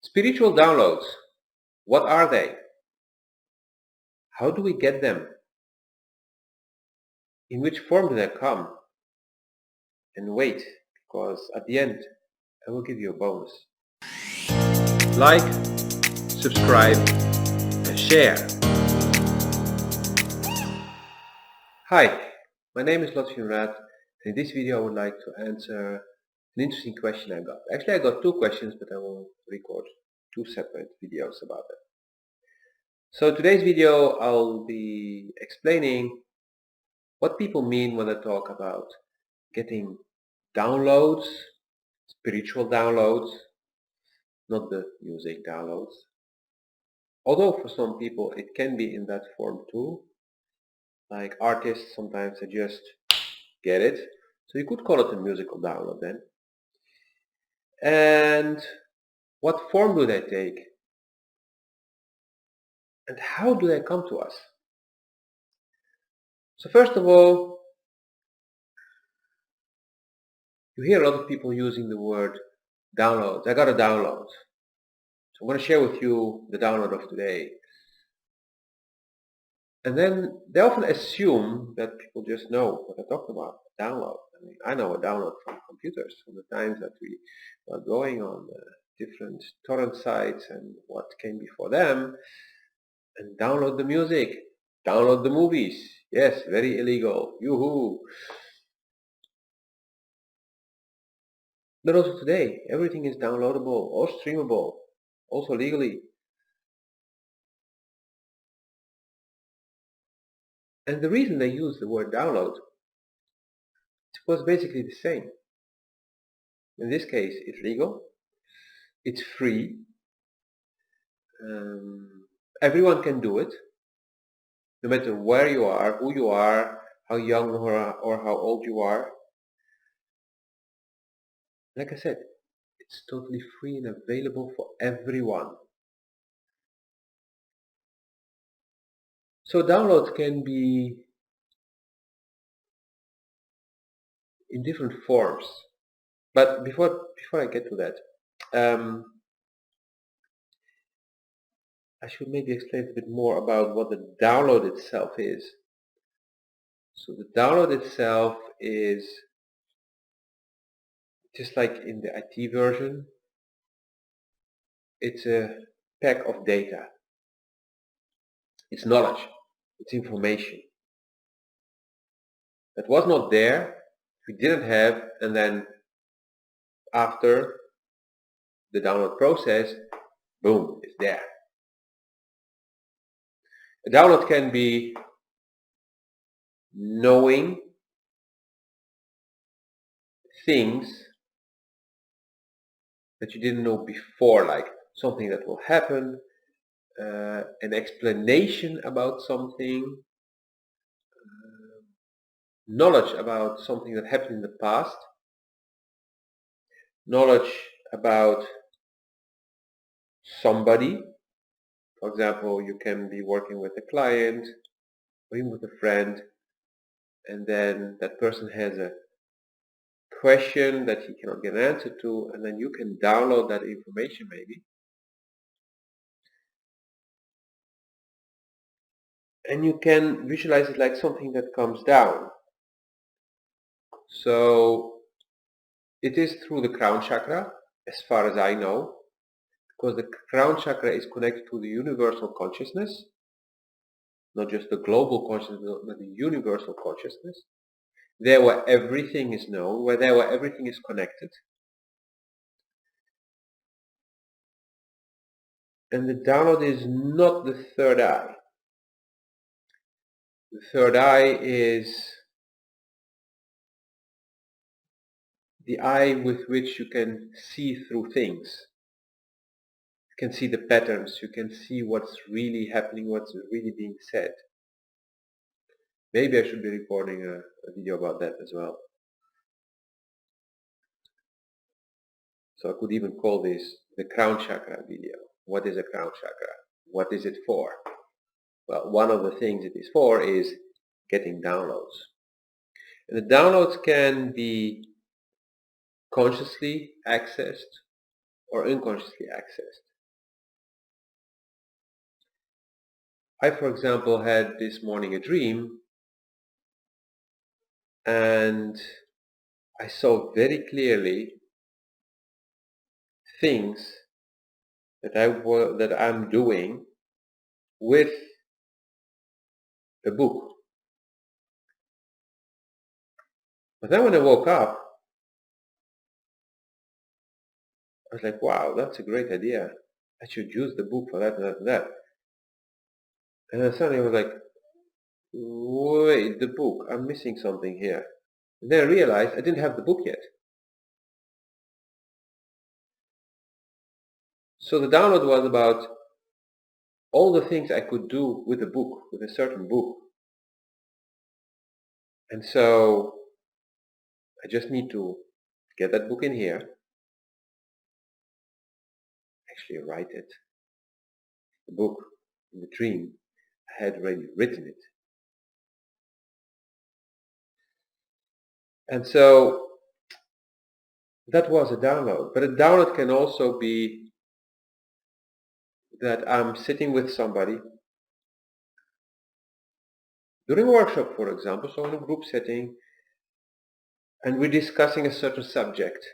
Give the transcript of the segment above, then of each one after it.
Spiritual downloads, what are they? How do we get them? In which form do they come? And wait, because at the end, I will give you a bonus. Like, subscribe, and share. Hi, my name is Lotfi Rad, and in this video I would like to answer an interesting question I got. Actually, I got two questions, but I will record two separate videos about it. So today's video I'll be explaining what people mean when they talk about getting downloads, spiritual downloads, not the music downloads. Although for some people it can be in that form too. Like artists, sometimes they just get it. So you could call it a musical download then. And what form do they take? And how do they come to us? So first of all, you hear a lot of people using the word downloads. I got a download. So I'm going to share with you the download of today. And then they often assume that people just know what I talked about, download. I mean, I know a download from computers, from the times that we were going on different torrent sites and what came before them, and download the music, download the movies. Yes, very illegal, yoo-hoo. But also today, everything is downloadable or streamable, also legally. And the reason they use the word download was basically the same. In this case, it's legal, it's free, everyone can do it, no matter where you are, who you are, how young or how old you are. Like I said, it's totally free and available for everyone. So downloads can be in different forms. But before I get to that, I should maybe explain a bit more about what the download itself is. So the download itself is just like in the IT version, it's a pack of data. It's knowledge, it's information that was not there, we didn't have, and then after the download process, boom, it's there. A download can be knowing things that you didn't know before, like something that will happen, an explanation about something, knowledge about something that happened in the past, knowledge about somebody. For example, you can be working with a client or even with a friend, and then that person has a question that he cannot get an answer to, and then you can download that information maybe. And you can visualize it like something that comes down. So it is through the crown chakra, as far as I know, because the crown chakra is connected to the universal consciousness, not just the global consciousness, but the universal consciousness. There where everything is known, there where everything is connected. And the download is not the third eye. The third eye is the eye with which you can see through things. You can see the patterns, you can see what's really happening, what's really being said. Maybe I should be recording a video about that as well. So I could even call this the crown chakra video. What is a crown chakra? What is it for? Well, one of the things it is for is getting downloads. And the downloads can be consciously accessed or unconsciously accessed. I, for example, had this morning a dream, and I saw very clearly things that I'm doing with a book. But then when I woke up, I was like, wow, that's a great idea. I should use the book for that and that and that. And then suddenly I was like, wait, the book, I'm missing something here. And then I realized I didn't have the book yet. So the download was about all the things I could do with a book, with a certain book. And so I just need to get that book in here, actually write it. The book in the dream, I had already written it. And so that was a download. But a download can also be that I'm sitting with somebody during a workshop, for example, so in a group setting, and we're discussing a certain subject.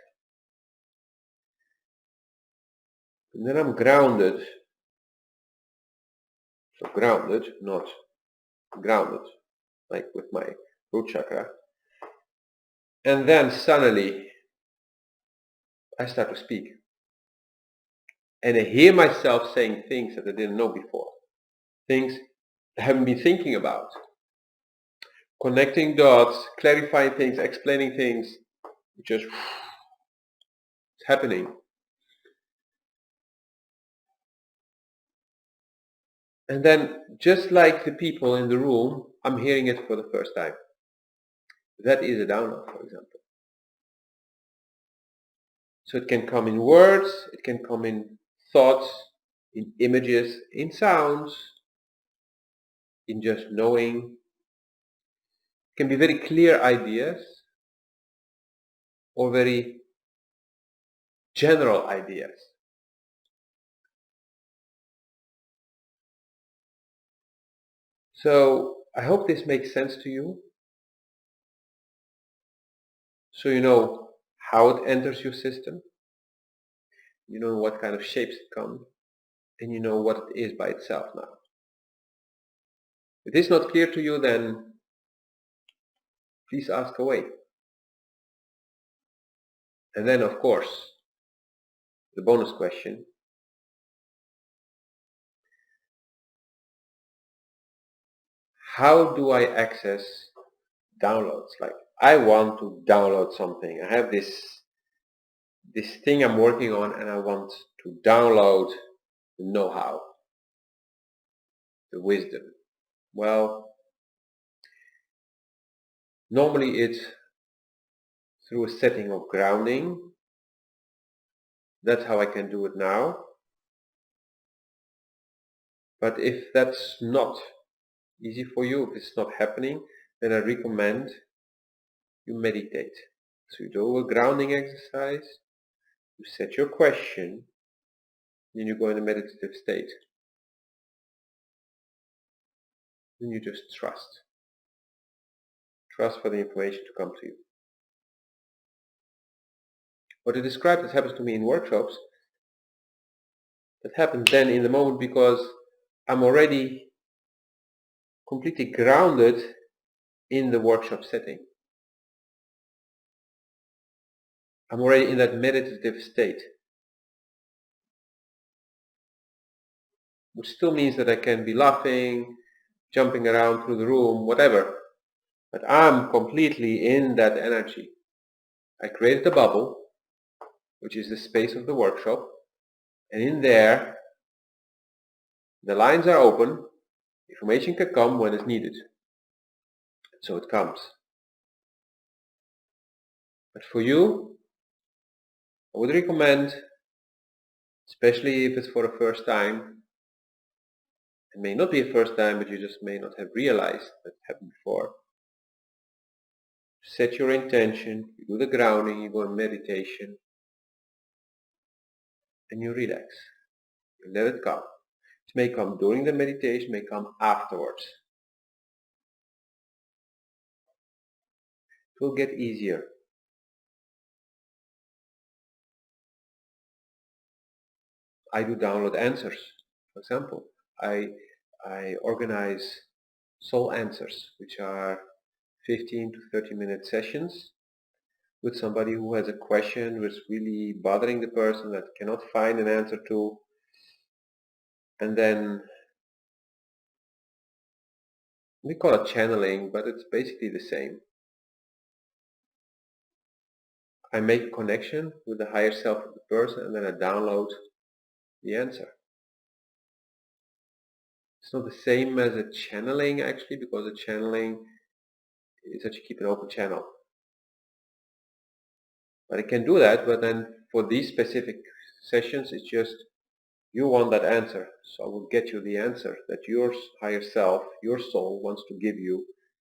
And then I'm grounded. So grounded, not grounded, like with my root chakra. And then suddenly I start to speak. And I hear myself saying things that I didn't know before. Things I haven't been thinking about. Connecting dots, clarifying things, explaining things. Just it's happening. And then, just like the people in the room, I'm hearing it for the first time. That is a download, for example. So it can come in words, it can come in thoughts, in images, in sounds, in just knowing. It can be very clear ideas or very general ideas. So I hope this makes sense to you. So you know how it enters your system, you know what kind of shapes it comes, and you know what it is by itself now. If it is not clear to you, then please ask away. And then, of course, the bonus question: how do I access downloads? Like, I want to download something. I have this thing I'm working on, and I want to download the know-how, the wisdom. Well, normally it's through a setting of grounding. That's how I can do it now. But if that's not easy for you, if it's not happening, then I recommend you meditate. So you do a grounding exercise, you set your question, then you go in a meditative state. Then you just trust. Trust for the information to come to you. What I described that happens to me in workshops, that happens then in the moment because I'm already completely grounded in the workshop setting. I'm already in that meditative state, which still means that I can be laughing, jumping around through the room, whatever. But I'm completely in that energy. I created a bubble, which is the space of the workshop, and in there, the lines are open, information can come when it's needed. So it comes. But for you, I would recommend, especially if it's for the first time, it may not be a first time, but you just may not have realized that it happened before. Set your intention, you do the grounding, you go in meditation, and you relax. You let it come. It may come during the meditation, may come afterwards. It will get easier. I do download answers. For example, I organize soul answers, which are 15 to 30-minute sessions with somebody who has a question which is really bothering the person that cannot find an answer to, and then we call it channeling, but it's basically the same. I make a connection with the higher self of the person, and then I download the answer. It's not the same as a channeling actually, because a channeling is that you keep an open channel. But I can do that, but then for these specific sessions, it's just you want that answer. So I will get you the answer that your higher self, your soul wants to give you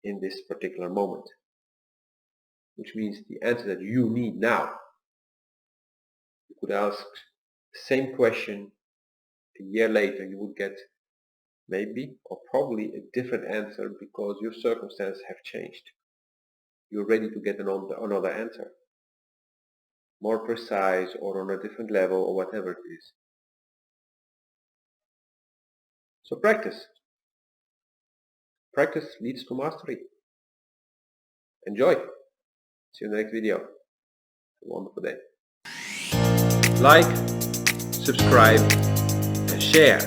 in this particular moment. Which means the answer that you need now. You could ask the same question a year later, you would get maybe or probably a different answer because your circumstances have changed. You're ready to get another answer. More precise or on a different level or whatever it is. So practice. Practice leads to mastery. Enjoy. See you in the next video. Have a wonderful day. Like, subscribe, and share.